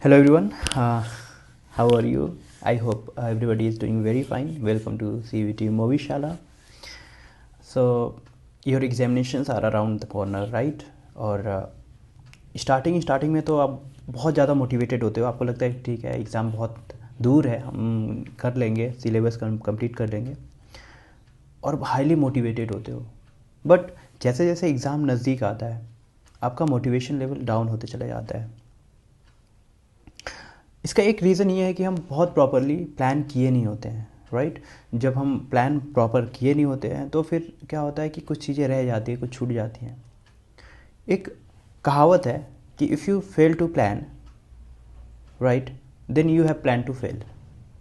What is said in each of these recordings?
Hello everyone, how are you? I hope everybody is doing very fine. Welcome to CVT Movie Shala. So your examinations are around the corner, right? और starting में तो आप बहुत ज़्यादा motivated होते हो, आपको लगता है ठीक है एग्ज़ाम बहुत दूर है, हम कर लेंगे, सिलेबस कंप्लीट कर लेंगे और हाईली मोटिवेटेड होते हो. बट जैसे जैसे एग्ज़ाम नज़दीक आता है आपका मोटिवेशन लेवल डाउन होते चला जाता है. इसका एक रीज़न ये है कि हम बहुत प्रॉपरली प्लान किए नहीं होते हैं, राइट. जब हम प्लान प्रॉपर किए नहीं होते हैं तो फिर क्या होता है कि कुछ चीज़ें रह जाती है, कुछ छूट जाती हैं. एक कहावत है कि if you fail to plan, right, then you have plan to fail.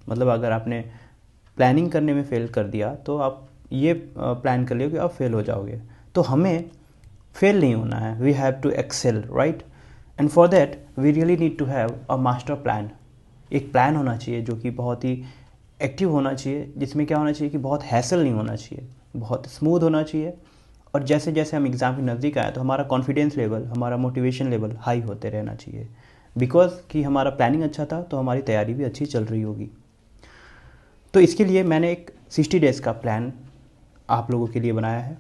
मतलब अगर आपने प्लानिंग करने में फेल कर दिया तो आप ये प्लान कर लियो कि आप फेल हो जाओगे. तो हमें फेल नहीं होना है, we have to excel, right. And for that we really need to have a master plan. एक प्लान होना चाहिए जो कि बहुत ही एक्टिव होना चाहिए, जिसमें क्या होना चाहिए कि बहुत हैसल नहीं होना चाहिए, बहुत स्मूथ होना चाहिए. और जैसे जैसे हम एग्ज़ाम के नज़दीक आए तो हमारा कॉन्फिडेंस लेवल, हमारा मोटिवेशन लेवल हाई होते रहना चाहिए. बिकॉज कि हमारा प्लानिंग अच्छा था तो हमारी तैयारी भी अच्छी चल रही होगी. तो इसके लिए मैंने एक 60 डेज़ का प्लान आप लोगों के लिए बनाया है.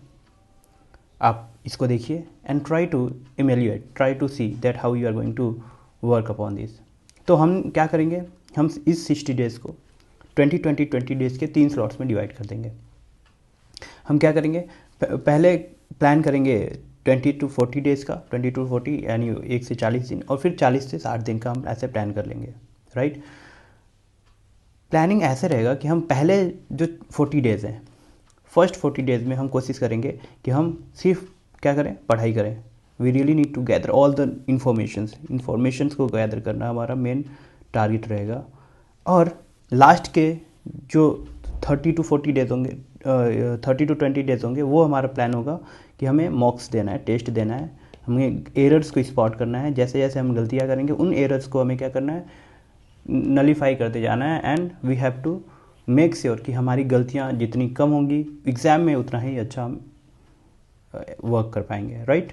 आप इसको देखिए and try to evaluate, try to see that how you are going to work upon this. तो हम क्या करेंगे, हम इस 60 डेज़ को 20 डेज़ के 3 स्लॉट्स में डिवाइड कर देंगे. हम क्या करेंगे, पहले प्लान करेंगे 20 to 40 डेज़ का, 20 to 40 यानी 1 से 40 दिन, और फिर 40 से 60 दिन का हम ऐसे प्लान कर लेंगे, राइट. प्लानिंग ऐसे रहेगा कि हम पहले जो 40 डेज़ हैं, फर्स्ट 40 डेज़ में हम कोशिश करेंगे कि हम सिर्फ क्या करें, पढ़ाई करें. We really need to gather all the informations को गैदर करना हमारा मेन टारगेट रहेगा. और लास्ट के जो 30 to 40 डेज़ होंगे, 30 to 20 डेज़ होंगे, वो हमारा प्लान होगा कि हमें मॉक्स देना है, टेस्ट देना है, हमें एरर्स को स्पॉट करना है. जैसे जैसे हम गलतियाँ करेंगे उन एरर्स को हमें क्या करना है, नलीफाई करते जाना है. And we have to make sure कि हमारी गलतियाँ जितनी कम होंगी एग्ज़ाम में उतना ही अच्छा हम वर्क कर पाएंगे, राइट.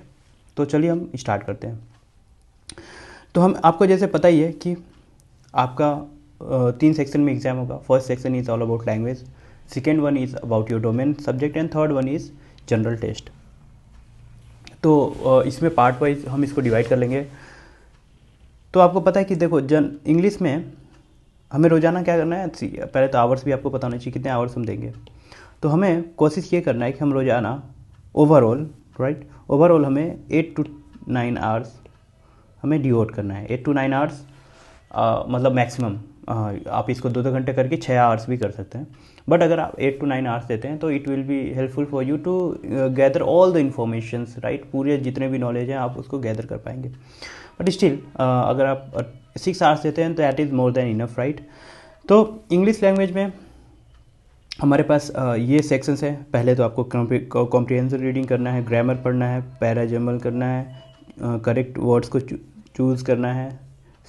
तो चलिए हम स्टार्ट करते हैं. तो हम आपको जैसे पता ही है कि आपका 3 सेक्शन में एग्ज़ाम होगा. First section is all about language, second one is about your domain subject, and third one is general test. तो इसमें पार्ट वाइज हम इसको डिवाइड कर लेंगे. तो आपको पता है कि देखो इंग्लिश में हमें रोज़ाना क्या करना है, पहले तो आवर्स भी आपको पता होना चाहिए कितने आवर्स हम देंगे. तो हमें कोशिश ये करना है कि हम रोज़ाना ओवरऑल, राइट, ओवरऑल हमें 8 to 9 आवर्स हमें डिवोट करना है. 8 to 9 आवर्स मतलब मैक्सिमम. आप इसको 2-2 घंटे करके 6 आवर्स भी कर सकते हैं. बट अगर आप 8 to 9 आवर्स देते हैं तो it will be helpful for you to gather all the informations, right. पूरे जितने भी नॉलेज हैं आप उसको गैदर कर पाएंगे. बट स्टिल अगर आप 6 आवर्स देते हैं तो that is more than enough, right. तो इंग्लिश लैंग्वेज में हमारे पास ये सेक्शंस हैं. पहले तो आपको कॉम्प्रिहेंसिव रीडिंग करना है, ग्रामर पढ़ना है, पैराजर्मल करना है, करेक्ट वर्ड्स को चूज़ करना है,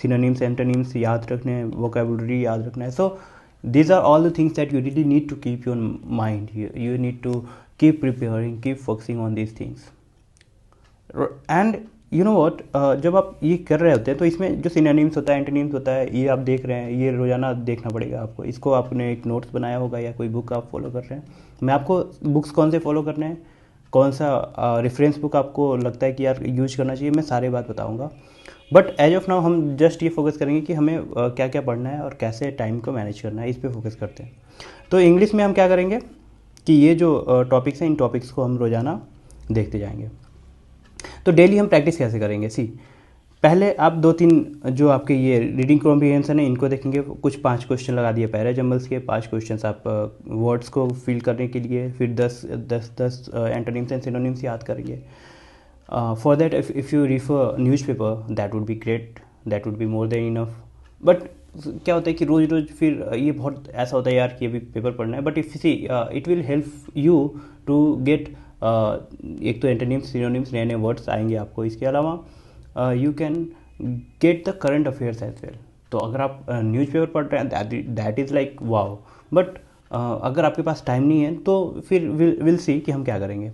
सिनोनिम्स एंटोनिम्स याद रखने हैं, वोकेबुलरी याद रखना है. सो these are all the things that you really need to keep your mind. You need to keep preparing, keep focusing on these things. And you know what, जब आप ये कर रहे होते हैं तो इसमें जो सिनोनिम्स होता है, एंटोनिम्स होता है, ये आप देख रहे हैं, ये रोज़ाना देखना पड़ेगा आपको. इसको आपने एक नोट्स बनाया होगा या कोई बुक आप फॉलो कर रहे हैं. मैं आपको बुक्स कौन से फॉलो करने हैं, कौन सा रेफरेंस बुक आपको लगता है कि यार यूज करना चाहिए, मैं सारे बात बताऊँगा. बट एज ऑफ नाउ हम जस्ट ये फोकस करेंगे कि हमें क्या क्या पढ़ना है और कैसे टाइम को मैनेज करना है, इस पर फोकस करते हैं. तो इंग्लिश में हम क्या करेंगे कि ये जो टॉपिक्स हैं, इन टॉपिक्स को हम रोज़ाना देखते जाएंगे. तो डेली हम प्रैक्टिस कैसे करेंगे, सी पहले आप 2-3 जो आपके ये रीडिंग कॉम्प्रिहेंशन है इनको देखेंगे. कुछ 5 क्वेश्चन लगा दिए पैराजम्बल्स के, 5 क्वेश्चन आप वर्ड्स को फिल करने के लिए, फिर 10 एंटोनिम्स एंड सिनोनिम्स याद करेंगे. For that, if you refer newspaper, that would be great, that would be more than enough. But क्या होता है कि रोज़ रोज़ फिर ये बहुत ऐसा होता है यार कि अभी पेपर पढ़ना है. But if see it will help you to get, एक तो एंटोनिम्स सिनोनिम्स नए नए वर्ड्स आएंगे आपको. इसके अलावा you can get the current affairs as well. तो अगर आप न्यूज़पेपर पढ़ रहे हैं that is like wow. But अगर आपके पास टाइम नहीं है तो फिर विल सी कि हम क्या करेंगे.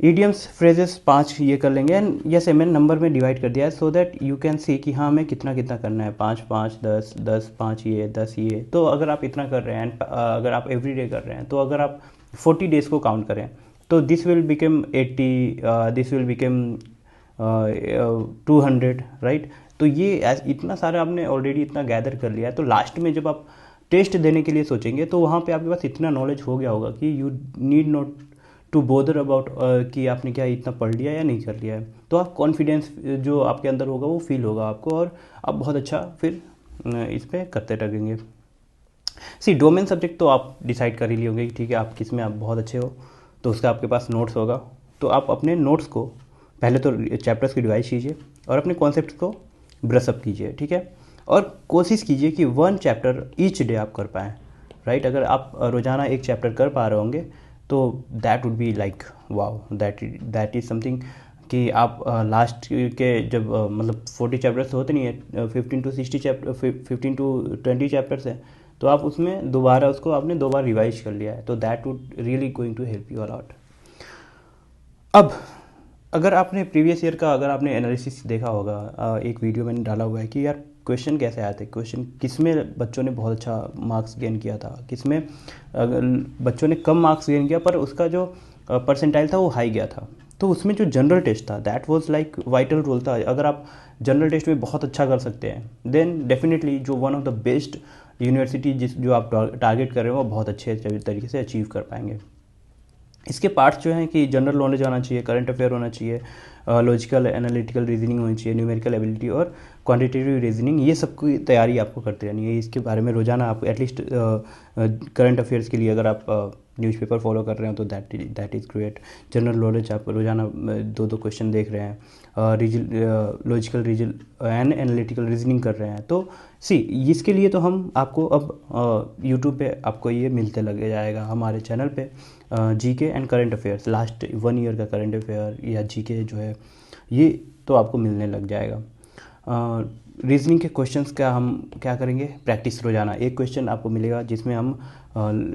ईडियम्स फ्रेजेस 5 ये कर लेंगे एंड जैसे मैंने नंबर में डिवाइड कर दिया है so that you can see कि हाँ हमें कितना कितना करना है, 5 5 10 10 5 ये 10 ये। तो अगर आप इतना कर रहे हैं एंड अगर आप एवरी डे कर रहे हैं, तो अगर आप 40 डेज़ को काउंट करें तो this will become 80, this will become 200, right. तो ये इतना सारा आपने ऑलरेडी इतना गैदर कर लिया है, तो लास्ट में जब आप टेस्ट देने के लिए सोचेंगे तो वहाँ पे आपके पास इतना नॉलेज हो गया होगा कि you need not to bother about कि आपने क्या इतना पढ़ लिया या नहीं कर लिया है। तो आप कॉन्फिडेंस जो आपके अंदर होगा वो फील होगा आपको, और आप बहुत अच्छा फिर इस पर करते रहेंगे। सी डोमेन सब्जेक्ट तो आप डिसाइड कर ही लिए होंगे कि ठीक है आप किस में आप बहुत अच्छे हो, तो उसका आपके पास नोट्स होगा। तो आप अपने नोट्स को पहले तो चैप्टर्स की डिवाइड कीजिए और अपने कॉन्सेप्ट को ब्रशअप कीजिए, ठीक है। और कोशिश कीजिए कि 1 चैप्टर ईच डे आप कर पाएँ, राइट। अगर आप रोज़ाना एक चैप्टर कर पा रहे होंगे तो that would be like wow, that is something कि आप लास्ट के जब मतलब 40 चैप्टर्स होते नहीं है, 15 to 60 चैप्टर, 15 to 20 चैप्टर्स है, तो आप उसमें दोबारा उसको आपने 2 बार रिवाइज कर लिया है, तो that would really going to help you a lot. अब अगर आपने प्रीवियस ईयर का अगर आपने एनालिसिस देखा होगा, एक वीडियो मैंने डाला हुआ है कि यार क्वेश्चन कैसे आए थे, क्वेश्चन किस में बच्चों ने बहुत अच्छा मार्क्स गेन किया था, किस में बच्चों ने कम मार्क्स गेन किया पर उसका जो परसेंटाइल था वो हाई गया था। तो उसमें जो जनरल टेस्ट था that was like vital role था। अगर आप जनरल टेस्ट में बहुत अच्छा कर सकते हैं देन डेफिनेटली जो one of the best university जो आप टारगेट कर रहे हो वो बहुत अच्छे तरीके से अचीव कर पाएंगे। इसके पार्ट्स जो हैं कि जनरल नॉलेज आना चाहिए, करंट अफेयर होना चाहिए, लॉजिकल एनालिटिकल रीजनिंग होनी चाहिए, न्यूमेरिकल एबिलिटी और क्वांटिटेटिव रीजनिंग, ये सब की तैयारी आपको करते रहनी है। इसके बारे में रोजाना आप एटलीस्ट करंट अफेयर्स के लिए अगर आप न्यूज़पेपर फॉलो कर रहे हो तो that is great. General knowledge आप रोजाना 2-2 क्वेश्चन देख रहे हैं, logical reason and analytical reasoning कर रहे हैं, तो सी इसके लिए तो हम आपको अब यूट्यूब पे आपको ये मिलते लगे जाएगा हमारे चैनल पे, GK and current affairs, last 1 year का करंट अफेयर या जीके जो है ये तो आपको मिलने लग जाएगा। रीजनिंग के क्वेश्चंस का हम क्या करेंगे, प्रैक्टिस रोजाना एक क्वेश्चन आपको मिलेगा जिसमें हम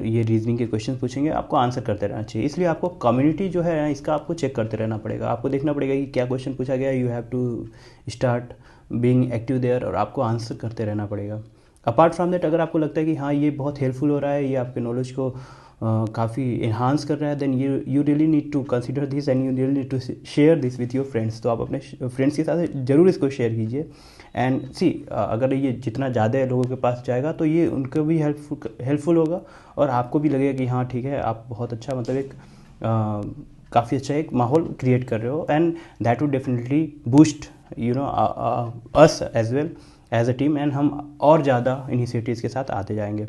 ये रीजनिंग के क्वेश्चन पूछेंगे, आपको आंसर करते रहना चाहिए। इसलिए आपको कम्युनिटी जो है इसका आपको चेक करते रहना पड़ेगा, आपको देखना पड़ेगा कि क्या क्वेश्चन पूछा गया, you have to start being active there और आपको आंसर करते रहना पड़ेगा। अपार्ट फ्रॉम दैट अगर आपको लगता है कि हाँ ये बहुत हेल्पफुल हो रहा है, ये आपके नॉलेज को काफ़ी इन्हांस कर रहा है, then you really need to consider this and you really need to share this with your friends. तो आप अपने फ्रेंड्स के साथ ज़रूर इसको शेयर कीजिए एंड सी अगर ये जितना ज़्यादा लोगों के पास जाएगा तो ये उनको भी हेल्पफुल होगा और आपको भी लगेगा कि हाँ ठीक है आप बहुत अच्छा मतलब एक काफ़ी अच्छा एक माहौल क्रिएट कर रहे हो and that would definitely boost you know us as well as a team, and हम और ज़्यादा इनिशिएटिव्स के साथ आते जाएंगे।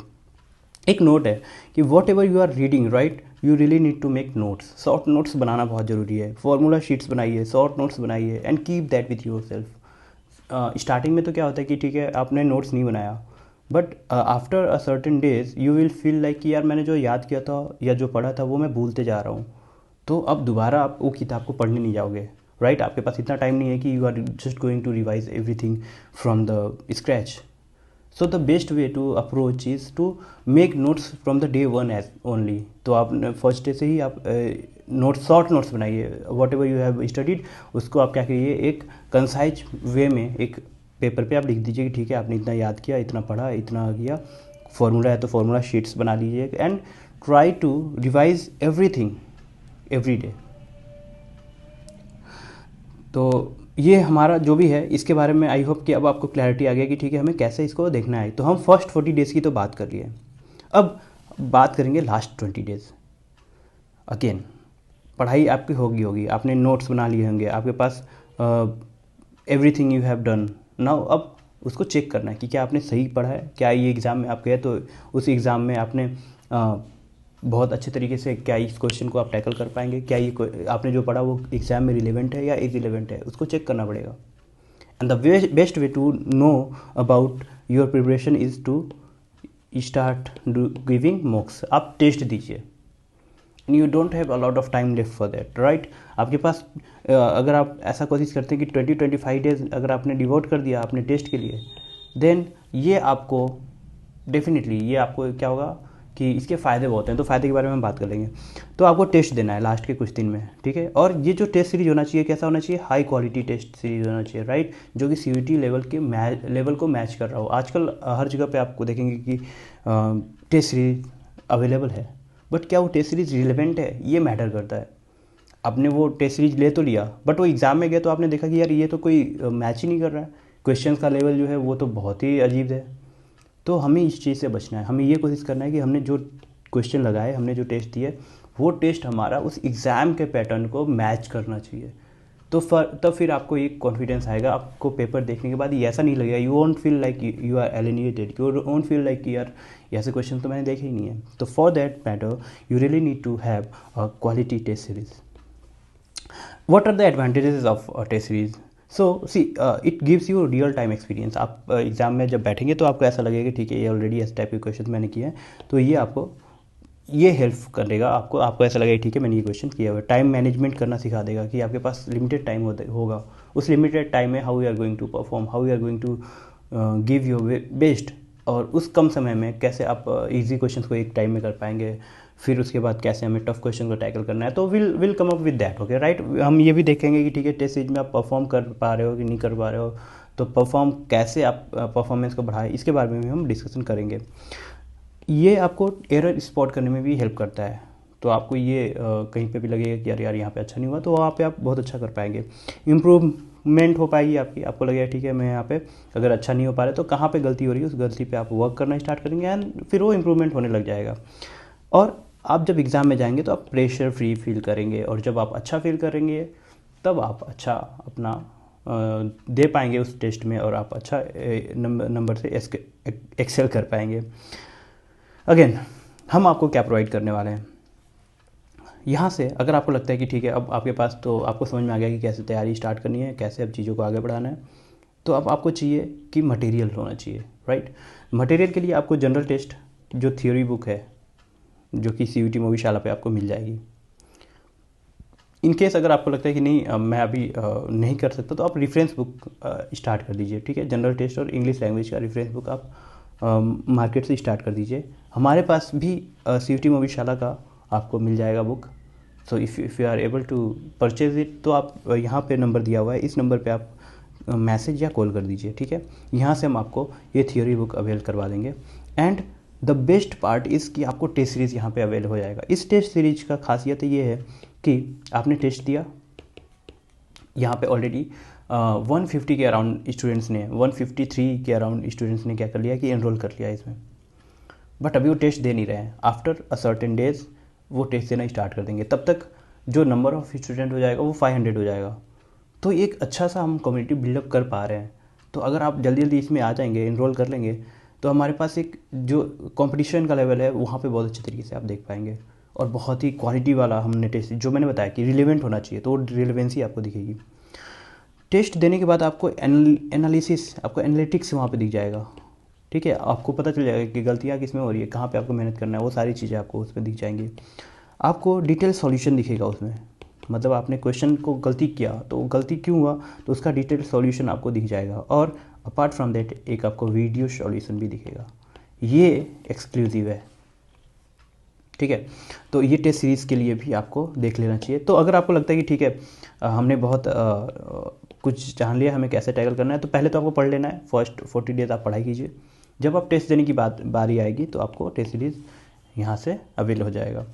एक नोट है कि whatever you are reading right, you really need to make notes. Short notes बनाना बहुत ज़रूरी है, फॉर्मूला शीट्स बनाइए, शॉर्ट नोट्स बनाइए and keep that with yourself. Starting में तो क्या होता है कि ठीक है आपने नोट्स नहीं बनाया, but after a certain days you will feel like कि यार मैंने जो याद किया था या जो पढ़ा था वो मैं भूलते जा रहा हूँ। तो अब दोबारा आप वो किताब को पढ़ने नहीं जाओगे, राइट। आपके पास इतना टाइम नहीं है कि you are just going to revise everything from the scratch. So the best way to approach is to make notes from the day 1 as only. तो आप फर्स्ट डे से ही आप नोट्स शॉर्ट नोट्स बनाइए, whatever you have studied उसको आप क्या करिए एक कंसाइज वे में एक पेपर पे आप लिख दीजिए कि ठीक है आपने इतना याद किया, इतना पढ़ा, इतना किया। फार्मूला है तो फार्मूला शीट्स बना लीजिए and try to revise everything every day. तो ये हमारा जो भी है इसके बारे में आई होप कि अब आपको क्लैरिटी आ गया कि ठीक है हमें कैसे इसको देखना है। तो हम फर्स्ट 40 डेज़ की तो बात कर लिए, अब बात करेंगे लास्ट 20 डेज़। अगेन पढ़ाई आपकी होगी, आपने नोट्स बना लिए होंगे, आपके पास everything you have done now. अब उसको चेक करना है कि क्या आपने सही पढ़ा है, क्या ये एग्ज़ाम में आप गए तो उस एग्ज़ाम में आपने बहुत अच्छे तरीके से क्या इस क्वेश्चन को आप टैकल कर पाएंगे, क्या ये आपने जो पढ़ा वो एग्जाम में रिलेवेंट है या इररिलेवेंट है, उसको चेक करना पड़ेगा। And the best way to know about your preparation is to start giving mocks. आप टेस्ट दीजिए, you don't have a lot of time left for that, right. आपके पास अगर आप ऐसा कोशिश करते हैं कि 20-25 डेज अगर आपने डिवोट कर दिया अपने टेस्ट के लिए, देन ये आपको डेफिनेटली ये आपको क्या होगा कि इसके फ़ायदे बहुत हैं, तो फ़ायदे के बारे में हम बात कर लेंगे। तो आपको टेस्ट देना है लास्ट के कुछ दिन में, ठीक है। और ये जो टेस्ट सीरीज होना चाहिए कैसा होना चाहिए, हाई क्वालिटी टेस्ट सीरीज होना चाहिए, राइट, जो कि सीयूईटी लेवल को मैच कर रहा हो। आजकल हर जगह पे आपको देखेंगे कि टेस्ट सीरीज अवेलेबल है, बट क्या वो टेस्ट सीरीज रिलेवेंट है, ये मैटर करता है। आपने वो टेस्ट सीरीज ले तो लिया, बट वो एग्ज़ाम में गया तो आपने देखा कि यार ये तो कोई मैच ही नहीं कर रहा है, क्वेश्चंस का लेवल जो है वो तो बहुत ही अजीब है। तो हमें इस चीज़ से बचना है, हमें ये कोशिश करना है कि हमने जो क्वेश्चन लगाए, हमने जो टेस्ट दिए, वो टेस्ट हमारा उस एग्ज़ाम के पैटर्न को मैच करना चाहिए। तो तब फिर आपको एक कॉन्फिडेंस आएगा, आपको पेपर देखने के बाद ये ऐसा नहीं लगेगा, you won't feel like you are alienated, you won't feel like यार ऐसे क्वेश्चन तो मैंने देखे ही नहीं है। तो for that matter you really need to have a quality test series. What are the advantages of a test series? So see, it gives you real time experience. आप exam में जब बैठेंगे तो आपको ऐसा लगेगा कि ठीक है ये ऑलरेडी इस टाइप के क्वेश्चन मैंने किए हैं, तो ये आपको ये हेल्प करेगा, आपको ऐसा लगेगा ठीक है मैंने ये क्वेश्चन किया हुआ है। टाइम मैनेजमेंट करना सिखा देगा कि आपके पास लिमिटेड टाइम होगा, उस लिमिटेड टाइम में how you are going to perform, how you are going to give your best, और उस कम समय में कैसे आप इजी क्वेश्चन को एक टाइम में कर पाएंगे, फिर उसके बाद कैसे हमें टफ क्वेश्चन को टैकल करना है। तो will come up with that, okay right. हम ये भी देखेंगे कि ठीक है टेस्ट सीरीज में आप परफॉर्म कर पा रहे हो कि नहीं कर पा रहे हो, तो परफॉर्म कैसे आप परफॉर्मेंस को बढ़ाएं, इसके बारे में भी हम डिस्कशन करेंगे। ये आपको एरर स्पॉट करने में भी हेल्प करता है। तो आपको ये कहीं पे भी लगेगा कि यार यहाँ पे अच्छा नहीं हुआ, तो वहाँ पे आप बहुत अच्छा कर पाएंगे, इम्प्रूवमेंट हो पाएगी आपकी। आपको लगेगा ठीक है मैं यहाँ पे अगर अच्छा नहीं हो पा रहा तो कहाँ पे गलती हो रही है, उस गलती पे आप वर्क करना स्टार्ट करेंगे एंड फिर वो इम्प्रूवमेंट होने लग जाएगा। और आप जब एग्ज़ाम में जाएंगे तो आप प्रेशर फ्री फील करेंगे, और जब आप अच्छा फील करेंगे तब आप अच्छा अपना दे पाएंगे उस टेस्ट में, और आप अच्छा नंबर से एक्सेल कर पाएंगे। अगेन हम आपको क्या प्रोवाइड करने वाले हैं यहाँ से, अगर आपको लगता है कि ठीक है अब आपके पास तो आपको समझ में आ गया कि कैसे तैयारी स्टार्ट करनी है, कैसे अब चीज़ों को आगे बढ़ाना है, तो अब आपको चाहिए कि मटेरियल होना चाहिए, राइट। मटेरियल के लिए आपको जनरल टेस्ट जो थ्योरी बुक है, जो कि सीयूईटी मूवीशाला पे आपको मिल जाएगी। इन केस अगर आपको लगता है कि नहीं मैं अभी नहीं कर सकता, तो आप रेफरेंस बुक स्टार्ट कर दीजिए, ठीक है। जनरल टेस्ट और इंग्लिश लैंग्वेज का रेफरेंस बुक आप मार्केट से स्टार्ट कर दीजिए। हमारे पास भी सीयूईटी मूवीशाला का आपको मिल जाएगा book. So if you are able to purchase it, तो आप यहाँ पे नंबर दिया हुआ है, इस नंबर पे आप मैसेज या कॉल कर दीजिए, ठीक है। यहाँ से हम आपको ये थियोरी बुक अवेल करवा देंगे। And the best part is कि आपको टेस्ट सीरीज़ यहाँ पे अवेल हो जाएगा। इस टेस्ट सीरीज का खासियत ये है कि आपने टेस्ट दिया, यहाँ पे ऑलरेडी 150 के अराउंड स्टूडेंट्स ने, 153 के अराउंड स्टूडेंट्स ने क्या कर लिया कि एनरोल कर लिया इसमें, बट अभी वो टेस्ट दे नहीं रहे हैं। आफ्टर अ सर्टेन डेज वो टेस्ट देना स्टार्ट कर देंगे, तब तक जो नंबर ऑफ स्टूडेंट हो जाएगा वो 500 हो जाएगा। तो एक अच्छा सा हम कम्युनिटी बिल्डअप कर पा रहे हैं। तो अगर आप जल्दी जल्दी इसमें आ जाएंगे, इनरोल कर लेंगे, तो हमारे पास एक जो कंपटीशन का लेवल है वहाँ पे बहुत अच्छे तरीके से आप देख पाएंगे, और बहुत ही क्वालिटी वाला हमने टेस्ट, जो मैंने बताया कि रिलेवेंट होना चाहिए, तो वो रिलेवेंसी आपको दिखेगी। टेस्ट देने के बाद आपको एनालिसिस, आपको एनालिटिक्स वहाँ पे दिख जाएगा, ठीक है। आपको पता चल जाएगा कि गलतियाँ किस में हो रही है, कहाँ पे आपको मेहनत करना है, वो सारी चीज़ें आपको उसमें दिख जाएंगी। आपको डिटेल सॉल्यूशन दिखेगा उसमें, मतलब आपने क्वेश्चन को गलती किया तो गलती क्यों हुआ, तो उसका डिटेल सॉल्यूशन आपको दिख जाएगा। और अपार्ट फ्रॉम दैट एक आपको वीडियो सॉल्यूशन भी दिखेगा, ये एक्सक्लूसिव है, ठीक है। तो ये टेस्ट सीरीज़ के लिए भी आपको देख लेना चाहिए। तो अगर आपको लगता है कि ठीक है हमने बहुत कुछ जान लिया, हमें कैसे टैकल करना है, तो पहले तो आपको पढ़ लेना है। फर्स्ट 40 डेज आप पढ़ाई कीजिए, जब आप टेस्ट देने की बारी आएगी तो आपको टेस्ट सीरीज़ यहाँ से अवेल हो जाएगा।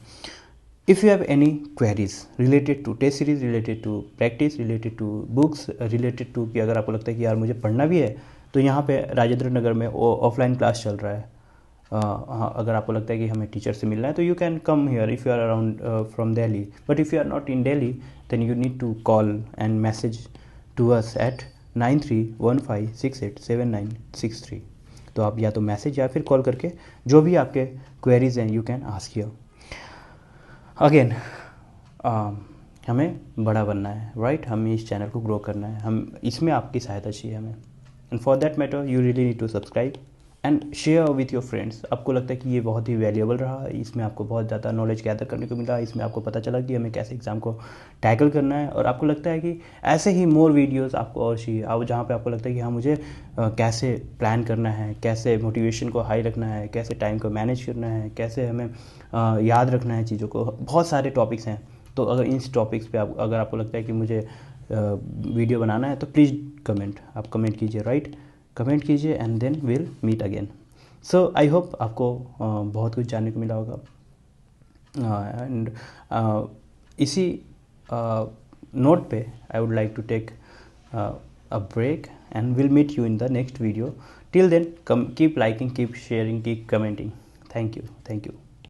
If you have any queries related to test series, related to practice, related to books, related to कि अगर आपको लगता है कि यार मुझे पढ़ना भी है, तो यहाँ पे राजेंद्र नगर में ऑफलाइन क्लास चल रहा है। हाँ, अगर आपको लगता है कि हमें टीचर से मिलना है तो you can come here if you are around from Delhi, but if you are not in Delhi then you need to call and message to us at 9315687963। तो आप या तो मैसेज या फिर कॉल करके जो भी आपके क्वेरीज हैं you can ask here. Again हमें बड़ा बनना है, राइट, हमें इस चैनल को ग्रो करना है, हम इसमें आपकी सहायता चाहिए हमें। And for that matter you really need to subscribe and share with your friends. आपको लगता है कि ये बहुत ही वैल्यूएबल रहा, इसमें आपको बहुत ज़्यादा नॉलेज गैदर करने को मिला, इसमें आपको पता चला कि हमें कैसे एग्ज़ाम को टैकल करना है, और आपको लगता है कि ऐसे ही मोर वीडियोस आपको और चाहिए, आप जहाँ पे आपको लगता है कि हाँ मुझे कैसे प्लान करना है, कैसे मोटिवेशन को हाई रखना है, कैसे टाइम को मैनेज करना है, कैसे हमें याद रखना है चीज़ों को, बहुत सारे टॉपिक्स हैं। तो अगर इन टॉपिक्स पे अगर आपको लगता है कि मुझे वीडियो बनाना है तो प्लीज़ कमेंट, आप कमेंट कीजिए, राइट, कमेंट कीजिए and then will meet again. So I hope आपको बहुत कुछ जानने को मिला होगा, एंड इसी नोट पे I would like to take a break and we'll meet you in the next video. Till then, keep liking, keep sharing, keep commenting. Thank you.